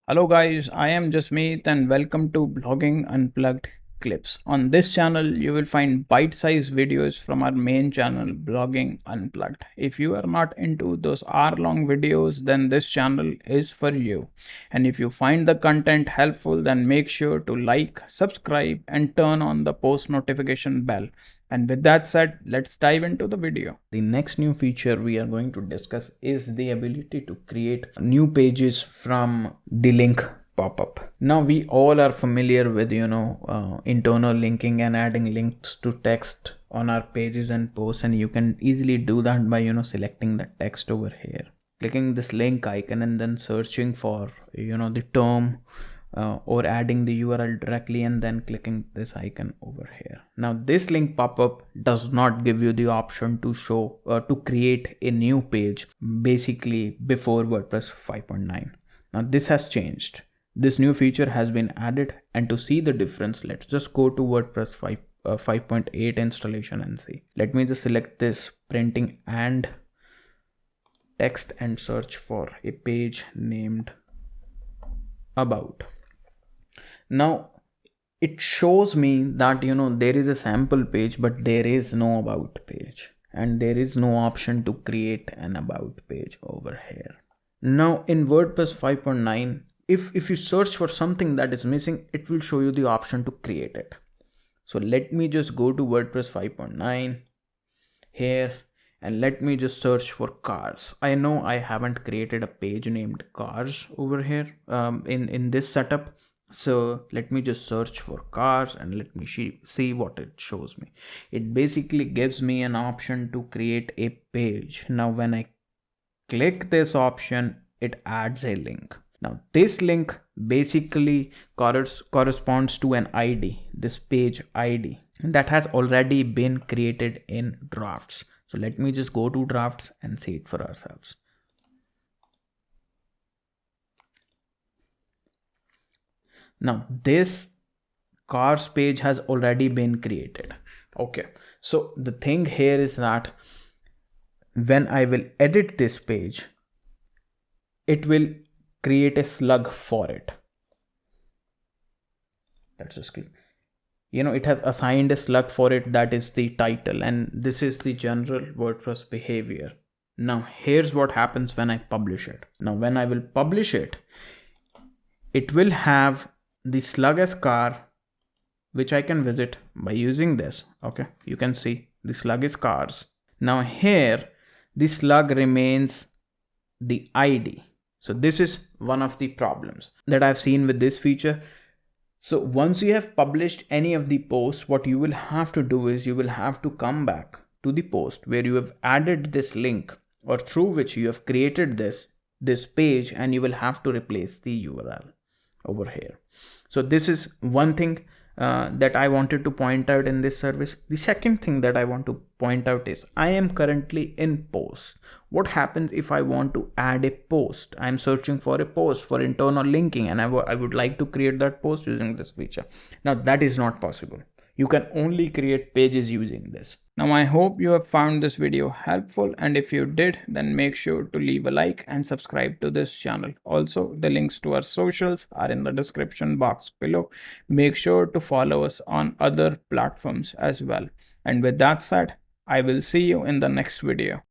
Hello guys, I am Jasmeet and welcome to Blogging Unplugged Clips. On this channel, you will find bite-sized videos from our main channel, Blogging Unplugged. If you are not into those hour-long videos, then this channel is for you. And if you find the content helpful, then make sure to like, subscribe, and turn on the post notification bell. And with that said, let's dive into the video. The next new feature we are going to discuss is the ability to create new pages from the link pop-up. Now we all are familiar with internal linking and adding links to text on our pages and posts, and you can easily do that by selecting the text over here, clicking this link icon and then searching for the term or adding the URL directly and then clicking this icon over here. Now this link pop-up does not give you the option to show to create a new page basically before WordPress 5.9. Now this has changed. This new feature has been added, and to see the difference, let's just go to WordPress 5.8 installation and see. Let me just select this printing and text and search for a page named about. Now it shows me that there is a sample page, but there is no about page, and there is no option to create an about page over here. Now in WordPress 5.9, if you search for something that is missing, it will show you the option to create it. So let me just go to WordPress 5.9 here and let me just search for cars. I know I haven't created a page named cars over here in this setup. So let me just search for cars and let me see what it shows me. It basically gives me an option to create a page. Now when I click this option, it adds a link. Now this link basically corresponds to an ID, this page ID, that has already been created in drafts. So let me just go to drafts and see it for ourselves. Now this cars page has already been created. Okay, so the thing here is that when I will edit this page, it will create a slug for it. Let's just click. It has assigned a slug for it, that is the title, and this is the general WordPress behavior. Now here's what happens when I publish it. Now when I will publish it, it will have the slug as car, which I can visit by using this. Okay, you can see the slug is cars. Now here the slug remains the ID. So this is one of the problems that I've seen with this feature. So once you have published any of the posts, what you will have to do is you will have to come back to the post where you have added this link or through which you have created this page, and you will have to replace the URL over here. So this is one thing that I wanted to point out in this service. The second thing that I want to point out is I am currently in post. What happens if I want to add a post? I'm searching for a post for internal linking, and I would like to create that post using this feature. Now that is not possible. You can only create pages using this. Now I hope you have found this video helpful, and if you did, then make sure to leave a like and subscribe to this channel. Also, the links to our socials are in the description box below. Make sure to follow us on other platforms as well. And with that said, I will see you in the next video.